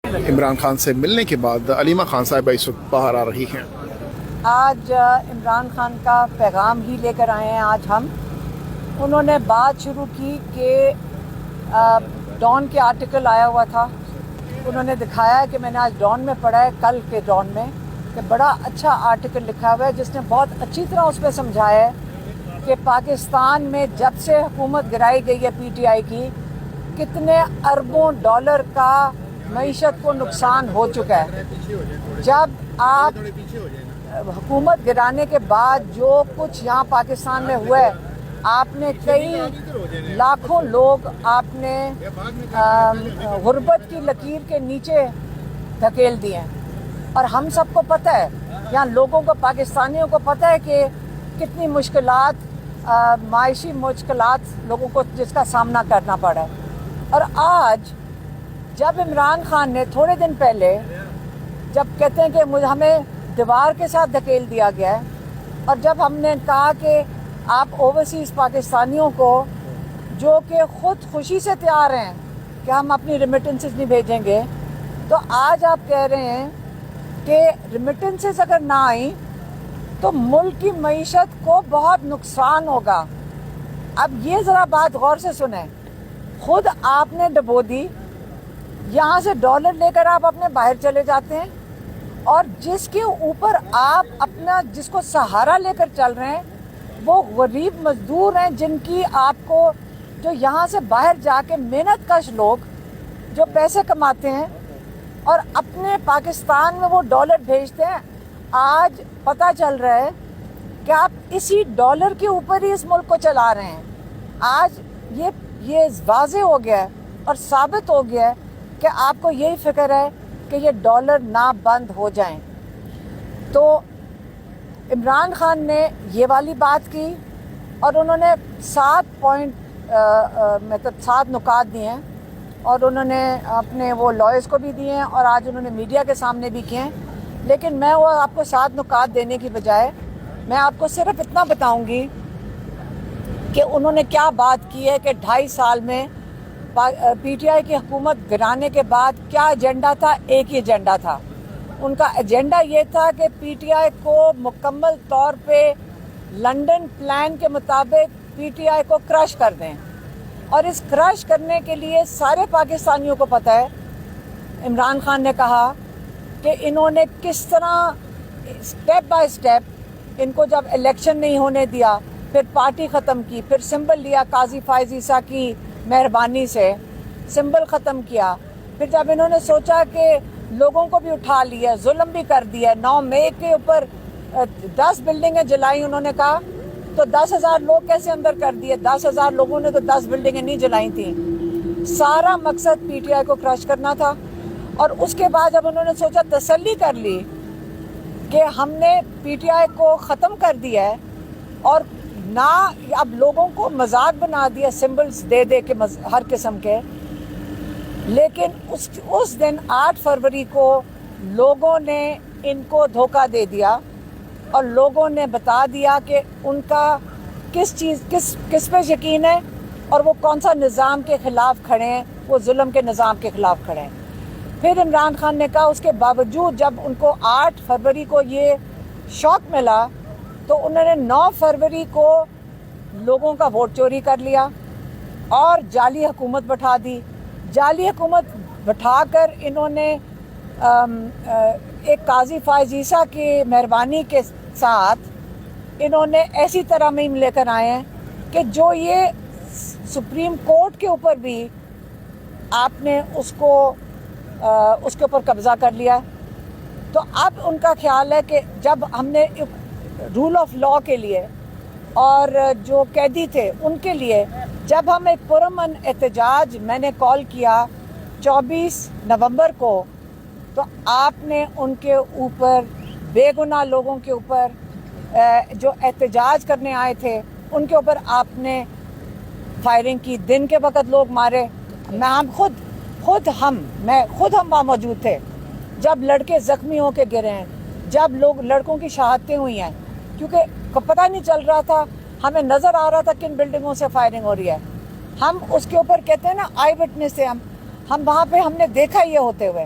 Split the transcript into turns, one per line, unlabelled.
عمران خان سے ملنے کے بعد علیمہ خان صاحبہ اس وقت باہر آ رہی ہیں.
آج عمران خان کا پیغام ہی لے کر آئے ہیں. آج انہوں نے بات شروع کی کہ ڈان کے آرٹیکل آیا ہوا تھا. انہوں نے دکھایا کہ میں نے آج ڈان میں پڑھا ہے، کل کے ڈان میں، کہ بڑا اچھا آرٹیکل لکھا ہوا ہے جس نے بہت اچھی طرح اس پہ سمجھایا ہے کہ پاکستان میں جب سے حکومت گرائی گئی ہے پی ٹی آئی کی، کتنے اربوں ڈالر کا معیشت کو نقصان ہو چکا ہے. جب آپ حکومت گرانے کے بعد جو کچھ یہاں پاکستان میں ہوا ہے، آپ نے کئی لاکھوں لوگ آپ نے غربت کی لکیر کے نیچے دھکیل دیے ہیں. اور ہم سب کو پتہ ہے، یہاں لوگوں کو، پاکستانیوں کو پتہ ہے کہ کتنی مشکلات، معاشی مشکلات لوگوں کو جس کا سامنا کرنا پڑا ہے. اور آج جب عمران خان نے تھوڑے دن پہلے جب کہتے ہیں کہ ہمیں دیوار کے ساتھ دھکیل دیا گیا ہے، اور جب ہم نے کہا کہ آپ اوورسیز پاکستانیوں کو جو کہ خود خوشی سے تیار ہیں کہ ہم اپنی ریمیٹنسز نہیں بھیجیں گے، تو آج آپ کہہ رہے ہیں کہ ریمیٹنسز اگر نہ آئیں تو ملک کی معیشت کو بہت نقصان ہوگا. اب یہ ذرا بات غور سے سنیں. خود آپ نے ڈبو دی، یہاں سے ڈالر لے کر آپ اپنے باہر چلے جاتے ہیں، اور جس کے اوپر آپ اپنا، جس کو سہارا لے کر چل رہے ہیں، وہ غریب مزدور ہیں جن کی آپ کو، جو یہاں سے باہر جا کے محنت کش لوگ جو پیسے کماتے ہیں اور اپنے پاکستان میں وہ ڈالر بھیجتے ہیں. آج پتہ چل رہا ہے کہ آپ اسی ڈالر کے اوپر ہی اس ملک کو چلا رہے ہیں. آج یہ واضح ہو گیا ہے اور ثابت ہو گیا ہے کہ آپ کو یہی فکر ہے کہ یہ ڈالر نہ بند ہو جائیں. تو عمران خان نے یہ والی بات کی، اور انہوں نے 7 نکات دیے ہیں، اور انہوں نے اپنے وہ لائرز کو بھی دیے ہیں، اور آج انہوں نے میڈیا کے سامنے بھی کیے ہیں. لیکن میں وہ آپ کو 7 نکات دینے کی بجائے میں آپ کو صرف اتنا بتاؤں گی کہ انہوں نے کیا بات کی ہے کہ 2.5 سال میں پی ٹی آئی کی حکومت گرانے کے بعد کیا ایجنڈا تھا. ایک ہی ایجنڈا تھا ان کا. ایجنڈا یہ تھا کہ پی ٹی آئی کو مکمل طور پہ لنڈن پلان کے مطابق پی ٹی آئی کو کرش کر دیں. اور اس کرش کرنے کے لیے سارے پاکستانیوں کو پتہ ہے، عمران خان نے کہا کہ انہوں نے کس طرح سٹیپ بائی سٹیپ ان کو، جب الیکشن نہیں ہونے دیا، پھر پارٹی ختم کی، پھر سمبل لیا قاضی فائز عیسیٰ کی مہربانی سے، سمبل ختم کیا. پھر جب انہوں نے سوچا کہ لوگوں کو بھی اٹھا لیا، ظلم بھی کر دیا، 9 مئی کے اوپر 10 بلڈنگیں جلائی انہوں نے کہا، تو 10,000 لوگ کیسے اندر کر دیے؟ 10,000 لوگوں نے تو 10 بلڈنگیں نہیں جلائی تھیں. سارا مقصد پی ٹی آئی کو کرش کرنا تھا. اور اس کے بعد جب انہوں نے سوچا، تسلی کر لی کہ ہم نے پی ٹی آئی کو ختم کر دیا ہے، اور نہ اب لوگوں کو مذاق بنا دیا سمبلز دے دے کے ہر قسم کے. لیکن اس دن 8 فروری کو لوگوں نے ان کو دھوکہ دے دیا، اور لوگوں نے بتا دیا کہ ان کا کس پہ یقین ہے، اور وہ کون سا نظام کے خلاف کھڑے ہیں، وہ ظلم کے نظام کے خلاف کھڑے ہیں. پھر عمران خان نے کہا اس کے باوجود جب ان کو 8 فروری کو یہ شوق ملا، تو انہوں نے 9 فروری کو لوگوں کا ووٹ چوری کر لیا اور جعلی حکومت بٹھا دی. جعلی حکومت بٹھا کر انہوں نے ایک قاضی فائز عیسیٰ کی مہربانی کے ساتھ انہوں نے ایسی ترامیم لے کر آئے ہیں کہ جو یہ سپریم کورٹ کے اوپر بھی آپ نے اس کے اوپر قبضہ کر لیا. تو اب ان کا خیال ہے کہ جب ہم نے رول آف لا کے لیے اور جو قیدی تھے ان کے لیے جب ہم ایک پرامن احتجاج، میں نے کال کیا 24 نومبر کو، تو آپ نے ان کے اوپر، بے گناہ لوگوں کے اوپر جو احتجاج کرنے آئے تھے ان کے اوپر آپ نے فائرنگ کی. دن کے وقت لوگ مارے. ہم خود وہاں موجود تھے جب لڑکے زخمی ہو کے گرے ہیں، جب لڑکوں کی شہادتیں ہوئی ہیں، کیونکہ پتہ نہیں چل رہا تھا، ہمیں نظر آ رہا تھا کن بلڈنگوں سے فائرنگ ہو رہی ہے. ہم اس کے اوپر کہتے ہیں نا آئی وٹنس سے، ہم وہاں پہ ہم نے دیکھا یہ ہوتے ہوئے.